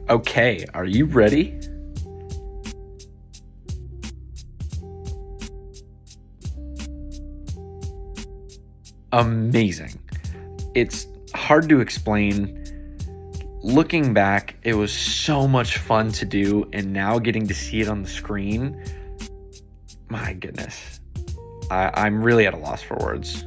Okay, are you ready? Amazing. It's hard to explain. Looking back, it was so much fun to do, and now getting to see it on the screen, my goodness. I'm really at a loss for words.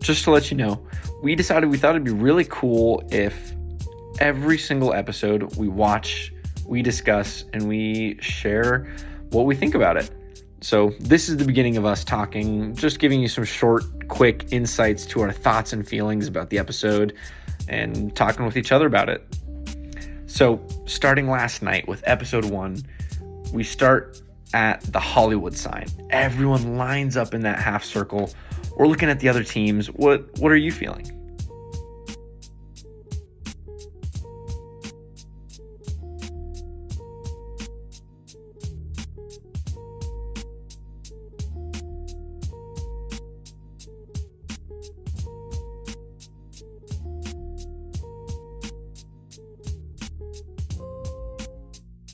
Just to let you know, we thought it'd be really cool if every single episode we watch, we discuss, and we share what we think about it. So this is the beginning of us talking, just giving you some short, quick insights to our thoughts and feelings about the episode and talking with each other about it. So starting last night with episode 1, we start at the Hollywood sign. Everyone lines up in that half circle. We're looking at the other teams. What are you feeling?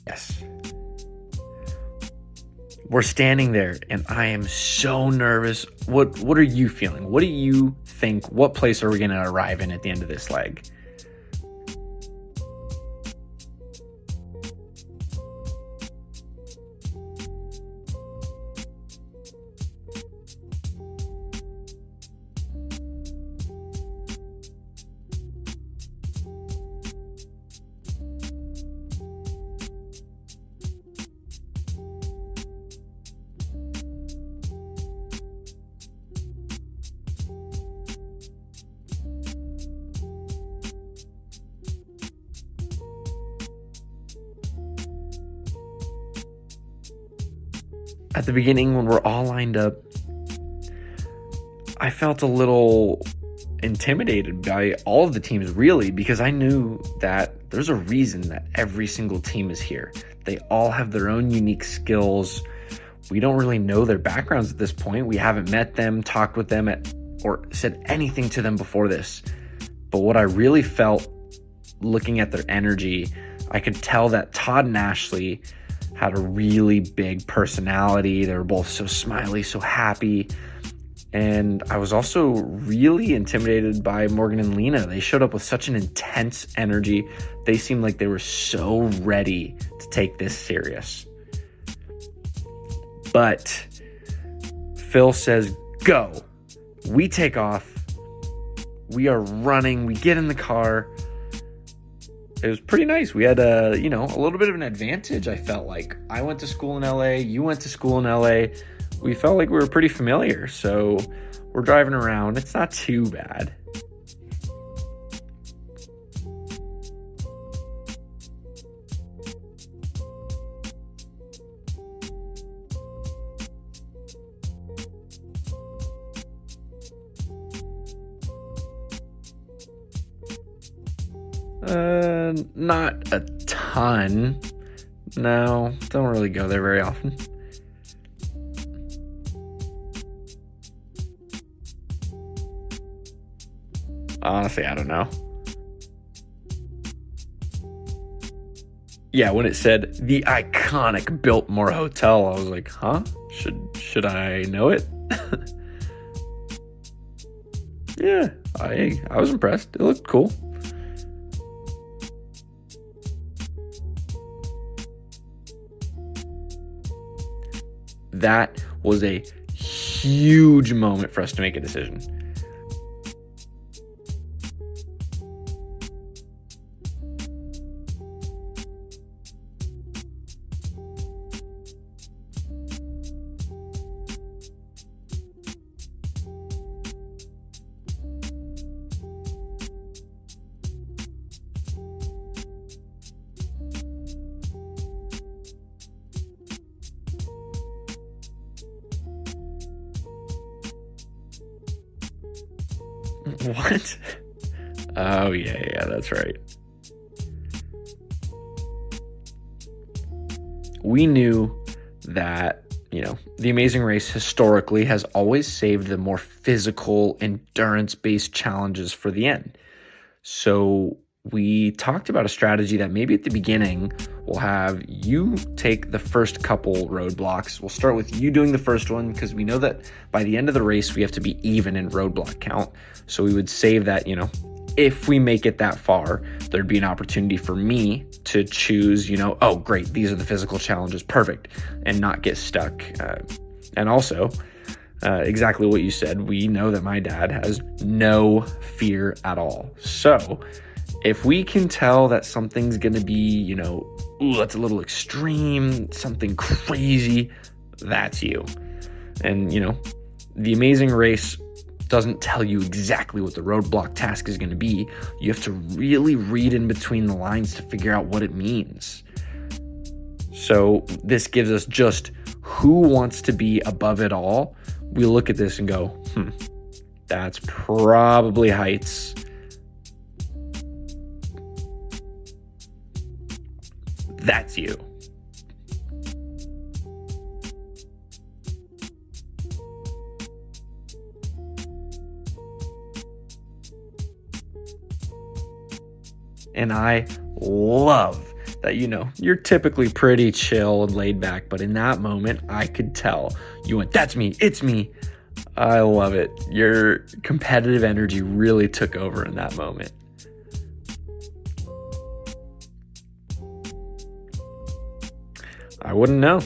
Yes. We're standing there, and I am so nervous. What are you feeling? What do you think? What place are we going to arrive in at the end of this leg? At the beginning, when we're all lined up, I felt a little intimidated by all of the teams, really, because I knew that there's a reason that every single team is here. They all have their own unique skills. We don't really know their backgrounds at this point. We haven't met them, talked with them, or said anything to them before this. But what I really felt looking at their energy, I could tell that Todd and Ashley had a really big personality. They were both so smiley, so happy. And I was also really intimidated by Morgan and Lena. They showed up with such an intense energy. They seemed like they were so ready to take this serious. But Phil says, go. We take off. We are running. We get in the car. It was pretty nice. We had a little bit of an advantage, I felt like. I went to school in LA. You went to school in LA. We felt like we were pretty familiar. So we're driving around. It's not too bad. Not a ton. No, don't really go there very often. Honestly, I don't know. Yeah, when it said the iconic Biltmore Hotel, I was like, huh? Should I know it? Yeah, I was impressed. It looked cool. That was a huge moment for us to make a decision. What? Oh, yeah, that's right. we knew that, the Amazing Race historically has always saved the more physical, endurance-based challenges for the end. So we talked about a strategy that maybe at the beginning we'll have you take the first couple roadblocks. We'll start with you doing the first one because we know that by the end of the race, we have to be even in roadblock count. So we would save that, if we make it that far, there'd be an opportunity for me to choose, oh, great, these are the physical challenges, perfect, and not get stuck. And also, exactly what you said, we know that my dad has no fear at all. So if we can tell that something's going to be, ooh, that's a little extreme, something crazy, that's you. And, the Amazing Race doesn't tell you exactly what the roadblock task is going to be. You have to really read in between the lines to figure out what it means. So this gives us just who wants to be above it all. We look at this and go, that's probably heights. That's you. And I love that, you're typically pretty chill and laid back, but in that moment, I could tell you went, that's me, it's me. I love it. Your competitive energy really took over in that moment. I wouldn't know.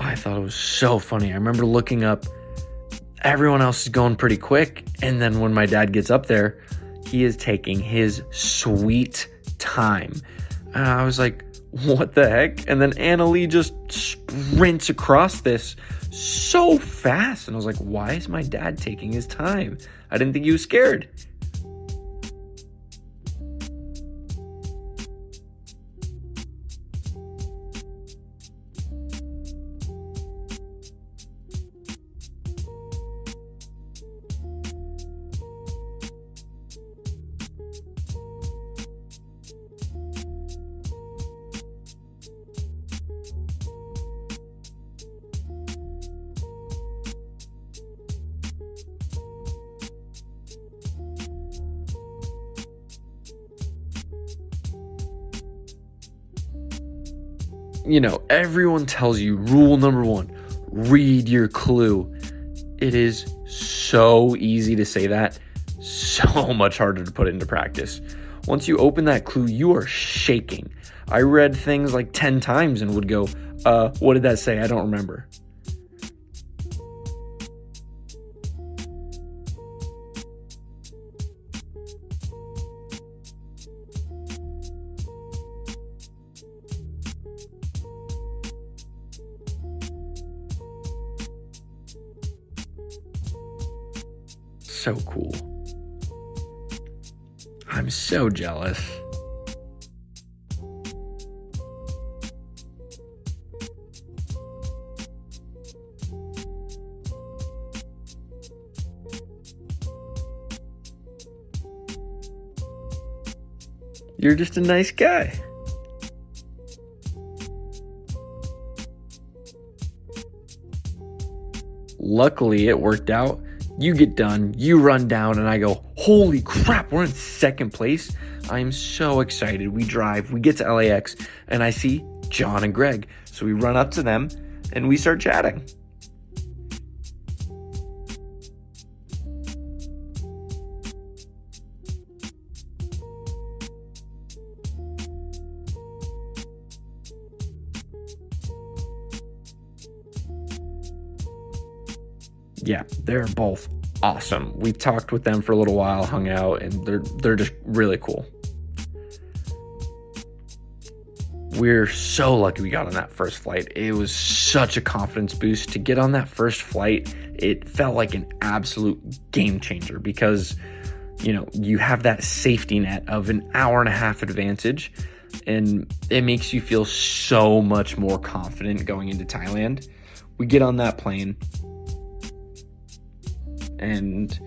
I thought it was so funny. I remember looking up, everyone else is going pretty quick. And then when my dad gets up there, he is taking his sweet time. And I was like, what the heck? And then Annalie just sprints across this so fast. And I was like, why is my dad taking his time? I didn't think he was scared. Everyone tells you rule number 1, read your clue. It is so easy to say that, so much harder to put into practice. Once you open that clue, you are shaking. I read things like 10 times and would go, what did that say? I don't remember. So cool. I'm so jealous. You're just a nice guy. Luckily, it worked out. You get done, you run down, and I go, holy crap, we're in second place. I am so excited. We drive, we get to LAX, and I see John and Greg. So we run up to them, and we start chatting. Yeah, they're both awesome. We talked with them for a little while, hung out, and they're just really cool. We're so lucky we got on that first flight. It was such a confidence boost to get on that first flight. It felt like an absolute game changer because, you have that safety net of an hour and a half advantage, and it makes you feel so much more confident going into Thailand. We get on that plane, and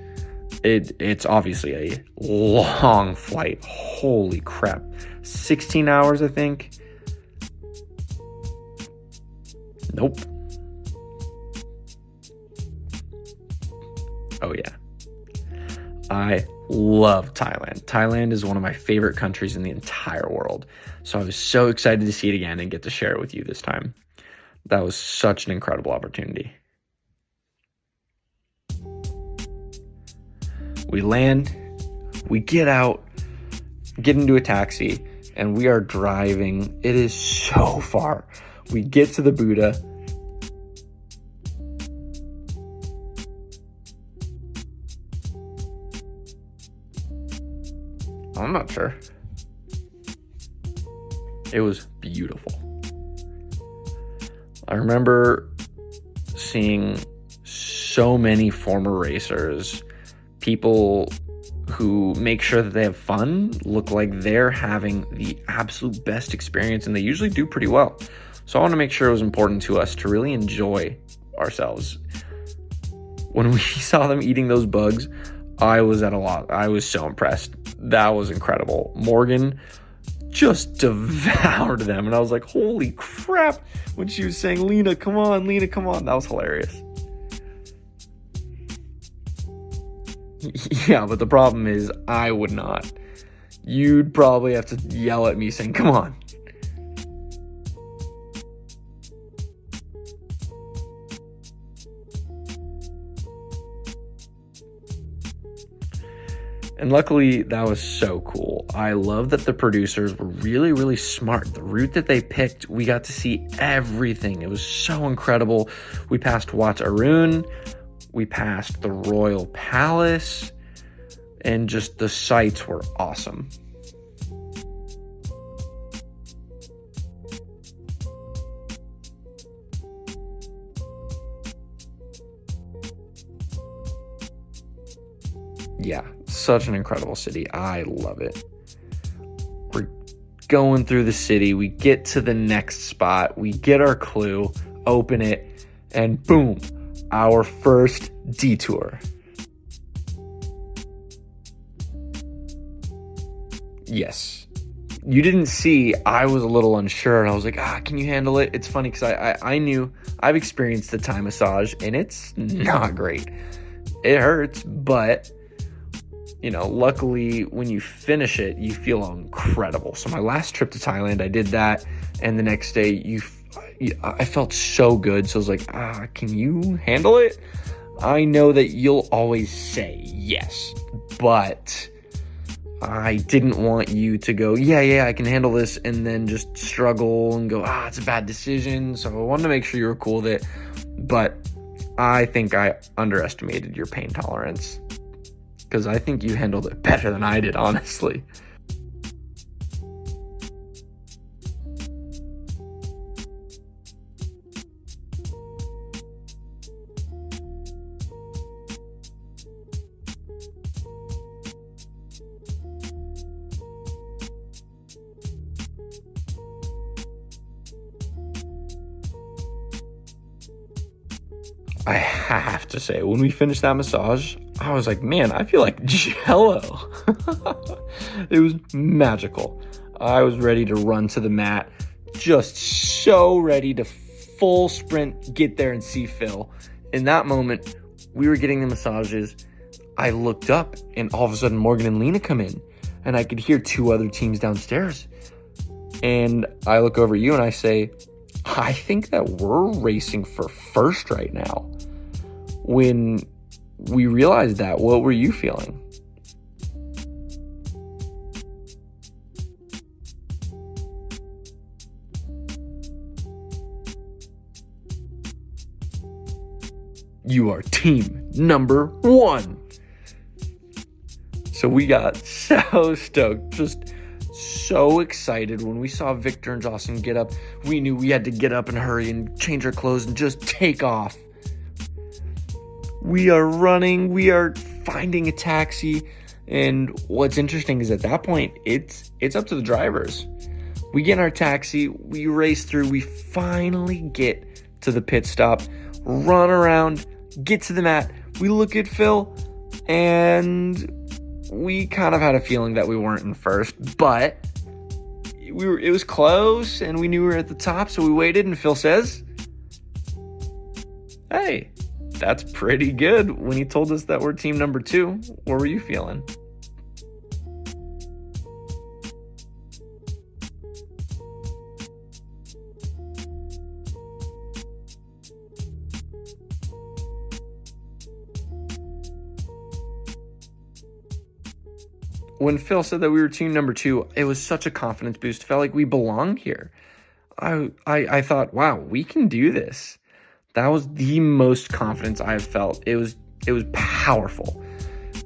It's obviously a long flight. Holy crap. 16 hours, I think. Nope. Oh, yeah. I love Thailand. Thailand is one of my favorite countries in the entire world. So I was so excited to see it again and get to share it with you this time. That was such an incredible opportunity. We land, we get out, get into a taxi, and we are driving. It is so far. We get to the Buddha. I'm not sure. It was beautiful. I remember seeing so many former racers, people who make sure that they have fun, look like they're having the absolute best experience, and they usually do pretty well. So I want to make sure it was important to us to really enjoy ourselves. When we saw them eating those bugs, I was at a lot. I was so impressed. That was incredible. Morgan just devoured them, and I was like, holy crap, when she was saying, Lena, come on, that was hilarious. Yeah, but the problem is I would not. You'd probably have to yell at me saying, come on. And luckily, that was so cool. I love that the producers were really, really smart. The route that they picked, we got to see everything. It was so incredible. We passed Wat Arun, we passed the Royal Palace, and just the sights were awesome. Yeah, such an incredible city. I love it. We're going through the city. We get to the next spot. We get our clue, open it, and boom, our first detour. Yes. You didn't see, I was a little unsure, and I was like, can you handle it? It's funny because I knew I've experienced the Thai massage, and it's not great. It hurts, but luckily when you finish it, you feel incredible. So my last trip to Thailand, I did that. And the next day I felt so good. So I was like, can you handle it? I know that you'll always say yes, but I didn't want you to go, yeah, I can handle this. And then just struggle and go, it's a bad decision. So I wanted to make sure you were cool with it. But I think I underestimated your pain tolerance, because I think you handled it better than I did, honestly. I have to say, when we finished that massage, I was like, man, I feel like Jello. It was magical. I was ready to run to the mat, just so ready to full sprint, get there and see Phil. In that moment, we were getting the massages. I looked up, and all of a sudden, Morgan and Lena come in, and I could hear two other teams downstairs. And I look over at you and I say, I think that we're racing for first right now. When we realized that, what were you feeling? You are team number 1. So we got so stoked, just so excited when we saw Victor and Jocelyn get up. We knew we had to get up and hurry and change our clothes and just take off. We are running, we are finding a taxi, and what's interesting is at that point, it's up to the drivers. We get in our taxi, we race through, we finally get to the pit stop, run around, get to the mat, we look at Phil, And we kind of had a feeling that we weren't in first, but it was close and we knew we were at the top, so we waited, and Phil says, "Hey, that's pretty good." When he told us that we're team number 2, what were you feeling? When Phil said that we were team number 2, it was such a confidence boost. Felt like we belonged here. I thought, wow, we can do this. That was the most confidence I've felt. It was powerful.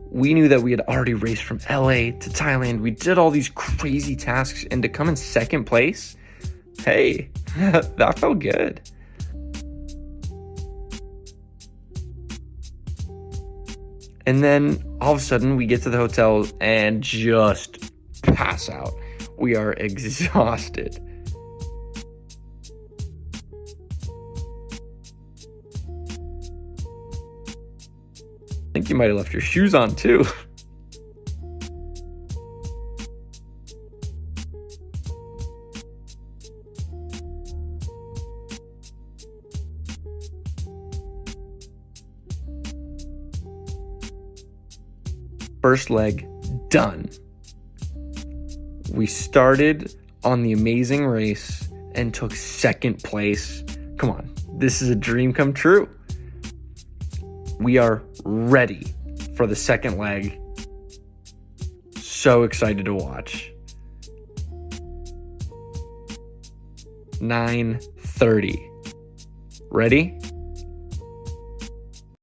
We knew that we had already raced from LA to Thailand. We did all these crazy tasks, and to come in second place, hey, that felt good. And then all of a sudden we get to the hotel and just pass out. We are exhausted. I think you might have left your shoes on too. First leg done. We started on the amazing race and took second place. Come on, this is a dream come true. We are ready for the second leg. So excited to watch. 9:30. Ready?